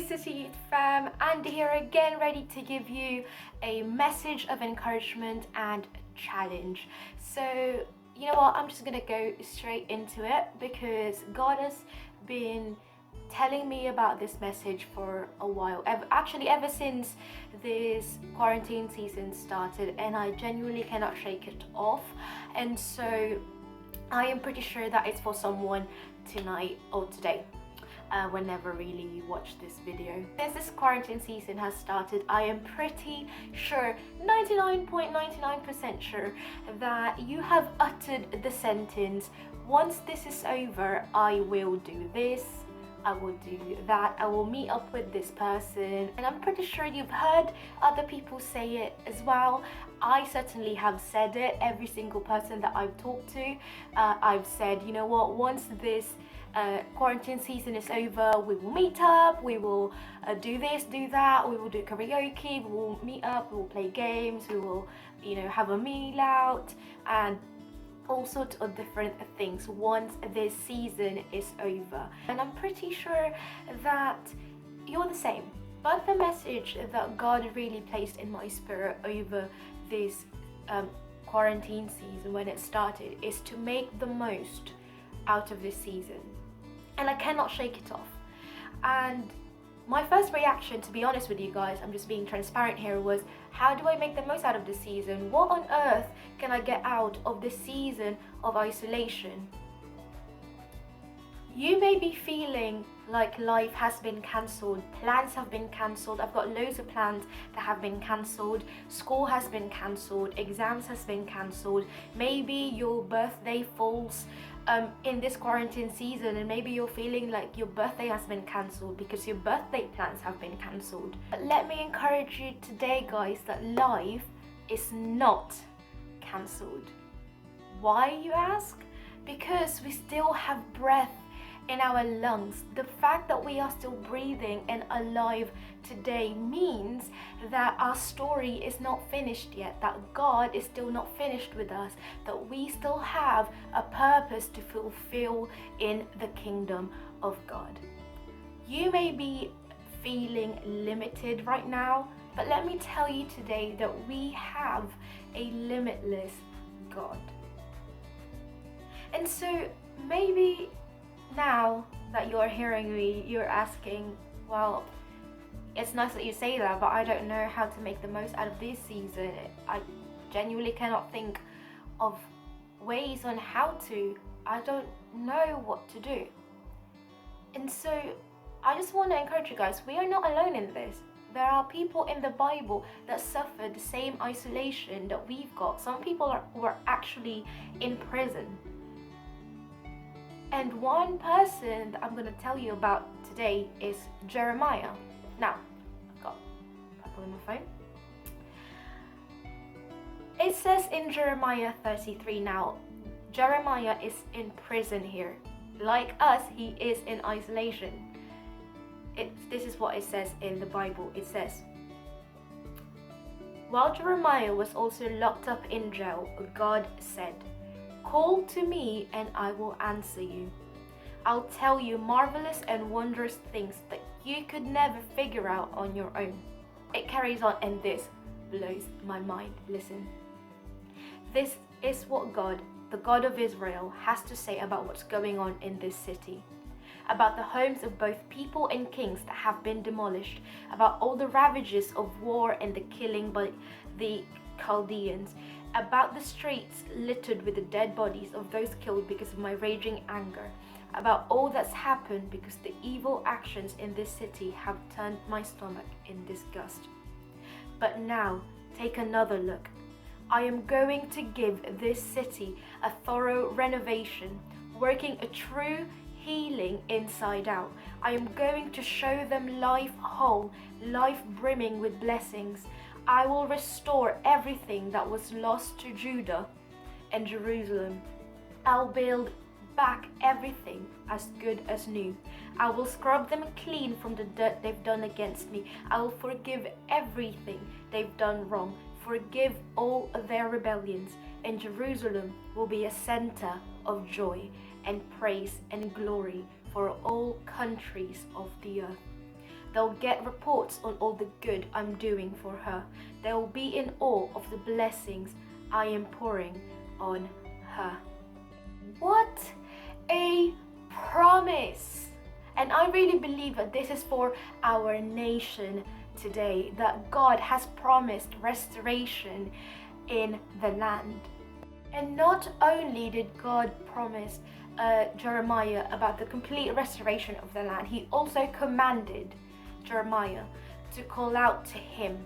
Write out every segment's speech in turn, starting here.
CITIYTH fam, Andie here again, ready to give you a message of encouragement and challenge. So, you know what, I'm just gonna go straight into it because God has been telling me about this message for a while, ever since this quarantine season started, and I genuinely cannot shake it off. And so I am pretty sure that it's for someone tonight or today. Whenever really you watch this video. As this quarantine season has started, I am pretty sure, 99.99% sure, that you have uttered the sentence, once this is over, I will do this, I will do that, I will meet up with this person. And I'm pretty sure you've heard other people say it as well. I certainly have said it. Every single person that I've talked to, I've said, you know what, once this quarantine season is over, we will meet up, we will do this, do that, we will do karaoke, we will meet up, we will play games, we will, have a meal out, and all sorts of different things once this season is over. And I'm pretty sure that you're the same. But the message that God really placed in my spirit over this quarantine season when it started is to make the most out of this season. And I cannot shake it off. And my first reaction, to be honest with you guys, I'm just being transparent here, was how do I make the most out of this season? What on earth can I get out of this season of isolation? You may be feeling like life has been cancelled, plans have been cancelled. I've got loads of plans that have been cancelled, school has been cancelled, exams has been cancelled, maybe your birthday falls in this quarantine season, and maybe you're feeling like your birthday has been cancelled because your birthday plans have been cancelled. But let me encourage you today, guys, that life is not cancelled. Why, you ask? Because we still have breath in our lungs. The fact that we are still breathing and alive today means that our story is not finished yet, that God is still not finished with us, that we still have a purpose to fulfill in the kingdom of God. You may be feeling limited right now, but let me tell you today that we have a limitless God. And so maybe now that you're hearing me, you're asking, well, it's nice that you say that, but I don't know how to make the most out of this season. I genuinely cannot think of ways on how to. I don't know what to do. And so I just want to encourage you guys, we are not alone in this. There are people in the Bible that suffered the same isolation that we've got. Some people were actually in prison. And one person that I'm going to tell you about today is Jeremiah. Now, I've got a Bible in my phone. It says in Jeremiah 33 now, Jeremiah is in prison here. Like us, he is in isolation. This is what it says in the Bible. It says, while Jeremiah was also locked up in jail, God said, call to me and I will answer you. I'll tell you marvelous and wondrous things that you could never figure out on your own. It carries on, and this blows my mind. Listen. This is what God, the God of Israel, has to say about what's going on in this city. About the homes of both people and kings that have been demolished. About all the ravages of war and the killing by the Chaldeans. About the streets littered with the dead bodies of those killed because of my raging anger. About all that's happened because the evil actions in this city have turned my stomach in disgust. But now, take another look. I am going to give this city a thorough renovation, working a true healing inside out. I am going to show them life whole, life brimming with blessings. I will restore everything that was lost to Judah and Jerusalem. I'll build back everything as good as new. I will scrub them clean from the dirt they've done against me. I will forgive everything they've done wrong. Forgive all of their rebellions. And Jerusalem will be a center of joy and praise and glory for all countries of the earth. They'll get reports on all the good I'm doing for her. They'll be in awe of the blessings I am pouring on her. What a promise! And I really believe that this is for our nation today, that God has promised restoration in the land. And not only did God promise Jeremiah about the complete restoration of the land, he also commanded Jeremiah to call out to him,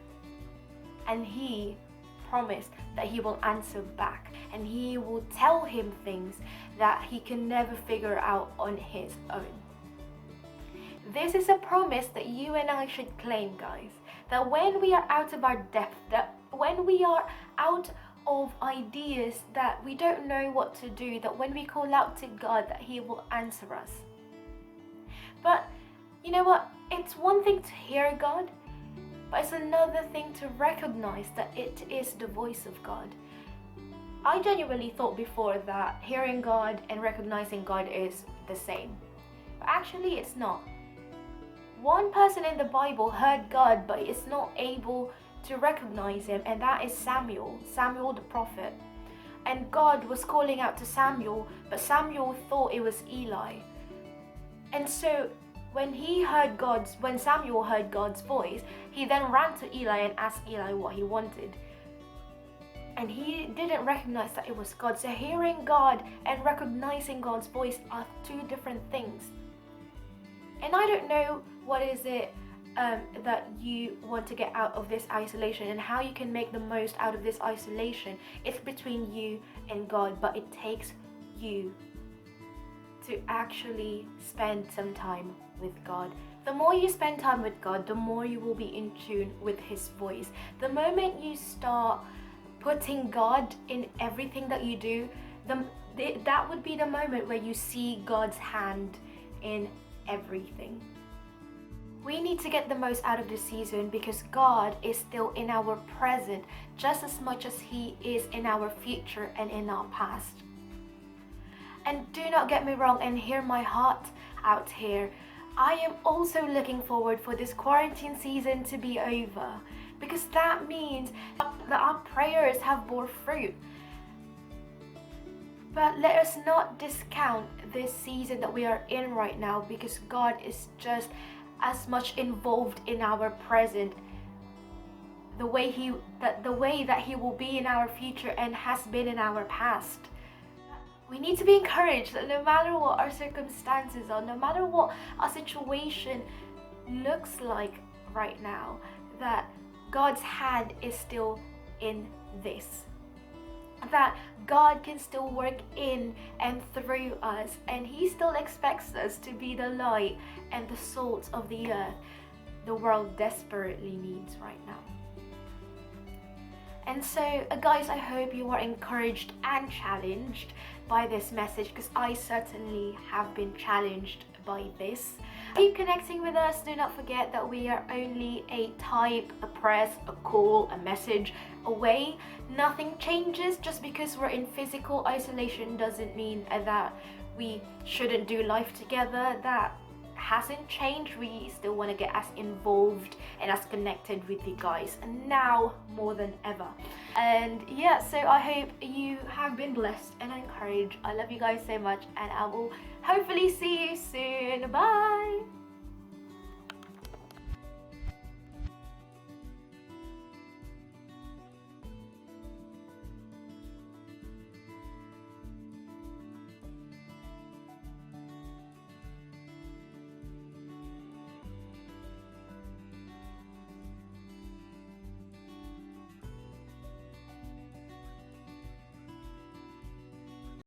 and he promised that he will answer back, and he will tell him things that he can never figure out on his own. This is a promise that you and I should claim, guys, that when we are out of our depth, that when we are out of ideas that we don't know what to do, that when we call out to God, that he will answer us. But you know what? It's one thing to hear God, but it's another thing to recognize that it is the voice of God. I genuinely thought before that hearing God and recognizing God is the same, but actually it's not. One person in the Bible heard God but is not able to recognize him, and that is Samuel the prophet. And God was calling out to Samuel, but Samuel thought it was Eli. And so when Samuel heard God's voice, he then ran to Eli and asked Eli what he wanted. And he didn't recognize that it was God. So hearing God and recognizing God's voice are two different things. And I don't know what is it that you want to get out of this isolation and how you can make the most out of this isolation. It's between you and God, but it takes you to actually spend some time with God. The more you spend time with God, the more you will be in tune with his voice. The moment you start putting God in everything that you do, that would be the moment where you see God's hand in everything. We need to get the most out of this season because God is still in our present just as much as he is in our future and in our past. And do not get me wrong and hear my heart out here. I am also looking forward for this quarantine season to be over, because that means that our prayers have bore fruit. But let us not discount this season that we are in right now, because God is just as much involved in our present, the way that he will be in our future and has been in our past. We need to be encouraged that no matter what our circumstances are, no matter what our situation looks like right now, that God's hand is still in this. That God can still work in and through us, and he still expects us to be the light and the salt of the earth the world desperately needs right now. And so guys, I hope you are encouraged and challenged by this message, because I certainly have been challenged by this. Keep connecting with us. Do not forget that we are only a type, a press, a call, a message away. Nothing changes. Just because we're in physical isolation doesn't mean that we shouldn't do life together. That hasn't changed. We still want to get as involved and as connected with you guys, and now more than ever. And yeah, so I hope you have been blessed and encouraged. I love you guys so much, and I will hopefully see you soon. Bye.